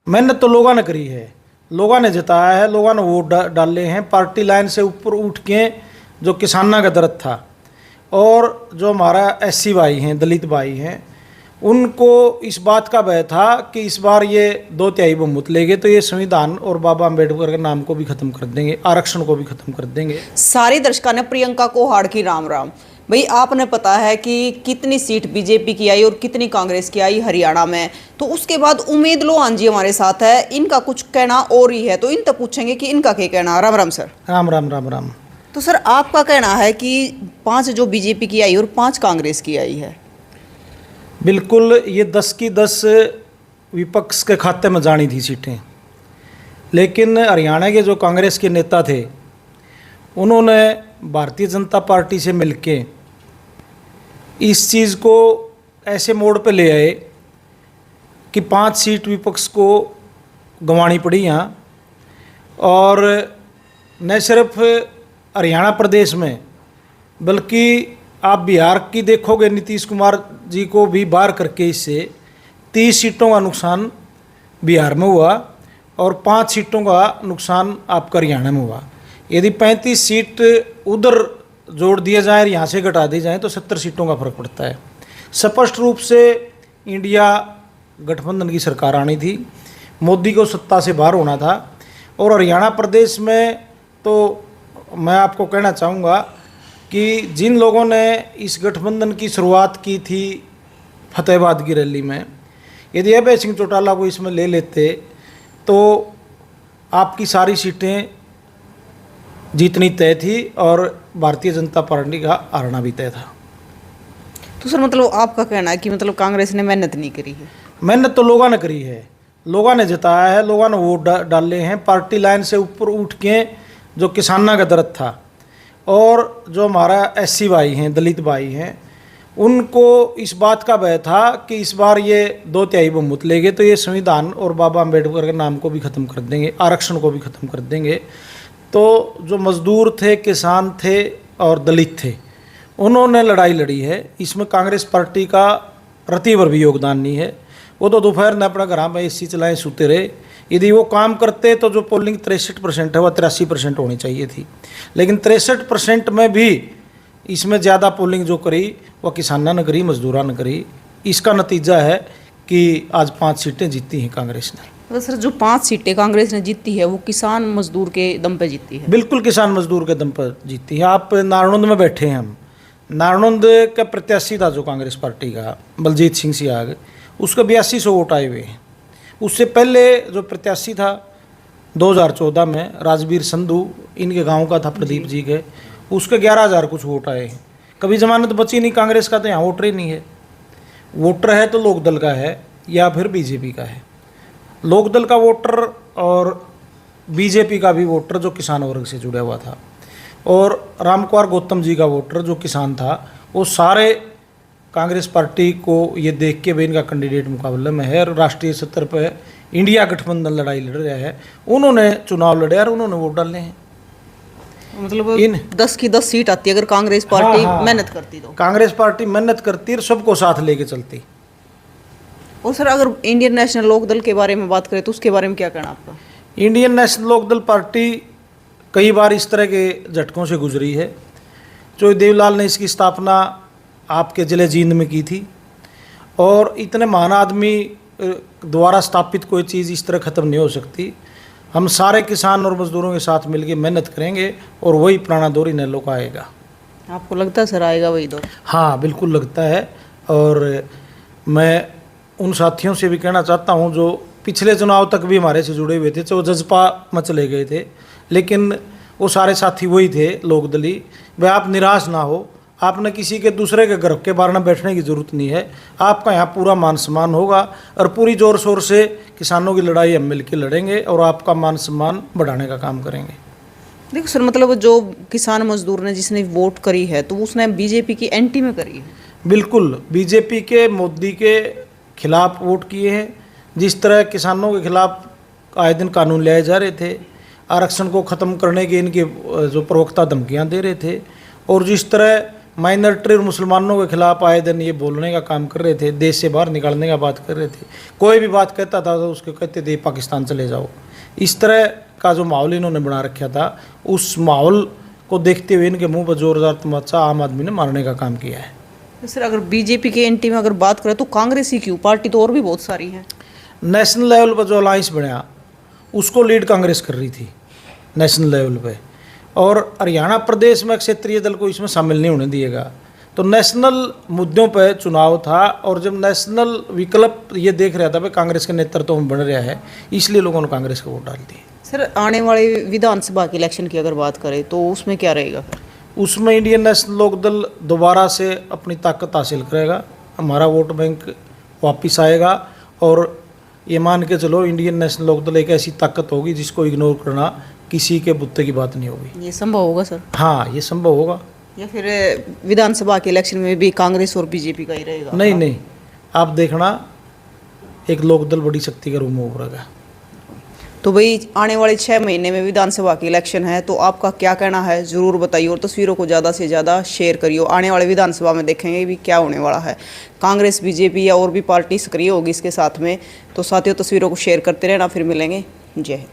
मेहनत तो लोगों ने करी है, लोगों ने जिताया है, लोगों ने वोट डाले हैं। पार्टी लाइन से ऊपर उठ के जो किसाना का दर्द था और जो हमारा एससी भाई हैं, दलित भाई हैं, उनको इस बात का भय था कि इस बार ये 2/3 बहुमत लेंगे तो ये संविधान और बाबा अम्बेडकर के नाम को भी खत्म कर देंगे, आरक्षण को भी खत्म कर देंगे। सारी दर्शकों ने प्रियंका को हाड़ की राम राम। भाई आपने पता है कि कितनी सीट बीजेपी की आई और कितनी कांग्रेस की आई हरियाणा में, तो उसके बाद उम्मीद लोहान जी हमारे साथ है, इनका कुछ कहना और ही है, तो इनसे पूछेंगे कि इनका क्या कहना। राम राम सर। राम राम राम राम। तो सर आपका कहना है कि 5 जो बीजेपी की आई और 5 कांग्रेस की आई है, बिल्कुल ये 10 की 10 विपक्ष के खाते में जानी थी सीटें, लेकिन हरियाणा के जो कांग्रेस के नेता थे उन्होंने भारतीय जनता पार्टी से मिलके इस चीज़ को ऐसे मोड़ पे ले आए कि 5 सीट विपक्ष को गंवानी पड़ी यहाँ। और न सिर्फ हरियाणा प्रदेश में बल्कि आप बिहार की देखोगे, नीतीश कुमार जी को भी बाहर करके इससे 30 सीटों का नुकसान बिहार में हुआ और 5 सीटों का नुकसान आपका हरियाणा में हुआ। यदि 35 सीट उधर जोड़ दिए जाए और यहाँ से घटा दी जाए तो 70 सीटों का फर्क पड़ता है। स्पष्ट रूप से इंडिया गठबंधन की सरकार आनी थी, मोदी को सत्ता से बाहर होना था। और हरियाणा प्रदेश में तो मैं आपको कहना चाहूँगा कि जिन लोगों ने इस गठबंधन की शुरुआत की थी फतेहाबाद की रैली में, यदि अभय सिंह चौटाला को इसमें ले लेते तो आपकी सारी सीटें जीतनी तय थी और भारतीय जनता पार्टी का हारना भी तय था। तो सर मतलब आपका कहना है कि मतलब कांग्रेस ने मेहनत नहीं करी है? मेहनत तो लोगों ने करी है, लोगों ने जिताया है, लोगों ने वोट डाले हैं। पार्टी लाइन से ऊपर उठ के जो किसाना का दर्द था और जो हमारा एससी भाई हैं, दलित भाई हैं, उनको इस बात का भय था कि इस बार ये 2/3 बहुमत लेंगे तो ये संविधान और बाबा अम्बेडकर के नाम को भी खत्म कर देंगे, आरक्षण को भी खत्म कर देंगे। तो जो मजदूर थे, किसान थे और दलित थे, उन्होंने लड़ाई लड़ी है। इसमें कांग्रेस पार्टी का रत्ती भर भी योगदान नहीं है। वो तो दोपहर में अपना घर में एसी चलाए सूते रहे। यदि वो काम करते तो जो पोलिंग 63% है वह 83% होनी चाहिए थी, लेकिन 63% में भी इसमें ज़्यादा पोलिंग जो करी वह किसाना ने करी, मजदूरा ने करी। इसका नतीजा है कि आज 5 सीटें जीती हैं कांग्रेस ने। तो सर जो 5 सीटें कांग्रेस ने जीती है वो किसान मजदूर के दम पे जीती है? बिल्कुल किसान मजदूर के दम पर जीती है। आप नारनौंद में बैठे हैं, हम नारनौंद का प्रत्याशी था जो कांग्रेस पार्टी का बलजीत सिंह सियाग, उसका 8200 वोट आए हुए हैं। उससे पहले जो प्रत्याशी था 2014 में राजवीर संधू, इनके गांव का था, प्रदीप जी के, उसके 11,000 कुछ वोट आए हैं। कभी जमानत बची नहीं कांग्रेस का, तो यहाँ वोटर ही नहीं है। वोटर है तो लोकदल का है या फिर बीजेपी का है। लोकदल का वोटर और बीजेपी का भी वोटर जो किसान वर्ग से जुड़ा हुआ था और रामकुमार गौतम जी का वोटर जो किसान था, वो सारे कांग्रेस पार्टी को ये देख के भी इनका कैंडिडेट मुकाबले में है और राष्ट्रीय स्तर पर इंडिया गठबंधन लड़ाई लड़ रहा है, उन्होंने चुनाव लड़े और उन्होंने वोट डाले हैं। मतलब इन 10 की 10 सीट आती है अगर कांग्रेस पार्टी मेहनत करती तो? कांग्रेस पार्टी मेहनत करती और सबको साथ लेके चलती। और सर अगर इंडियन नेशनल लोकदल के बारे में बात करें तो उसके बारे में क्या कहना आपका? इंडियन नेशनल लोकदल पार्टी कई बार इस तरह के झटकों से गुजरी है। जो देवलाल ने इसकी स्थापना आपके ज़िले जींद में की थी और इतने महान आदमी द्वारा स्थापित कोई चीज़ इस तरह ख़त्म नहीं हो सकती। हम सारे किसान और मजदूरों के साथ मिलकर मेहनत करेंगे और वही पुराना दौर इन लोग आएगा। आपको लगता है सर आएगा वही दौर? हाँ बिल्कुल लगता है। और मैं उन साथियों से भी कहना चाहता हूँ जो पिछले चुनाव तक भी हमारे से जुड़े हुए थे, तो जज्बा में चले गए थे, लेकिन वो सारे साथी वही थे लोकदली। वह आप निराश ना हो, आपने किसी के दूसरे के घर के बारे में बैठने की ज़रूरत नहीं है। आपका यहाँ पूरा मान सम्मान होगा और पूरी ज़ोर शोर से किसानों की लड़ाई हम मिल के लड़ेंगे और आपका मान सम्मान बढ़ाने का काम करेंगे। देखो सर मतलब जो किसान मजदूर ने जिसने वोट करी है तो उसने बीजेपी की एंटी में करी है? बिल्कुल, बीजेपी के मोदी के खिलाफ वोट किए हैं। जिस तरह किसानों के खिलाफ आए दिन कानून लाए जा रहे थे, आरक्षण को ख़त्म करने के इनके जो प्रवक्ता धमकियां दे रहे थे, और जिस तरह माइनॉरिटी और मुसलमानों के खिलाफ आए दिन ये बोलने का काम कर रहे थे, देश से बाहर निकालने का बात कर रहे थे। कोई भी बात कहता था तो उसको कहते थे पाकिस्तान चले जाओ। इस तरह का जो माहौल इन्होंने बना रखा था, उस माहौल को देखते हुए इनके मुंह पर जोरदार तमाचा आम आदमी ने मारने का काम किया है। सर अगर बीजेपी के एंटी में अगर बात करें तो कांग्रेस ही क्यों, पार्टी तो और भी बहुत सारी हैं। नेशनल लेवल पर जो अलायंस बना उसको लीड कांग्रेस कर रही थी नेशनल लेवल पे, और हरियाणा प्रदेश में क्षेत्रीय दल को इसमें शामिल नहीं होने दिएगा। तो नेशनल मुद्दों पर चुनाव था, और जब नेशनल विकल्प ये देख रहा था भाई कांग्रेस के नेतृत्व में बन रहा है, इसलिए लोगों ने कांग्रेस को वोट डाल दिए। सर आने वाले विधानसभा के इलेक्शन की अगर बात करें तो उसमें क्या रहेगा फिर? उसमें इंडियन नेशनल लोकदल दोबारा से अपनी ताकत हासिल करेगा, हमारा वोट बैंक वापस आएगा, और ये मान के चलो इंडियन नेशनल लोकदल एक ऐसी ताकत होगी जिसको इग्नोर करना किसी के बुत्ते की बात नहीं होगी। ये संभव होगा सर? हाँ, ये संभव होगा। या फिर विधानसभा के इलेक्शन में भी कांग्रेस और बीजेपी का ही रहेगा? नहीं नहीं, आप देखना एक लोकदल बड़ी शक्ति का रूप में उभरेगा। तो भाई आने वाले 6 महीने में विधानसभा के इलेक्शन है, तो आपका क्या कहना है ज़रूर बताइए, और तस्वीरों को ज़्यादा से ज़्यादा शेयर करिए। आने वाले विधानसभा में देखेंगे भी क्या होने वाला है, कांग्रेस बीजेपी या और भी पार्टी सक्रिय होगी इसके साथ में। तो साथियों तस्वीरों को शेयर करते रहना, फिर मिलेंगे। जय हिंद।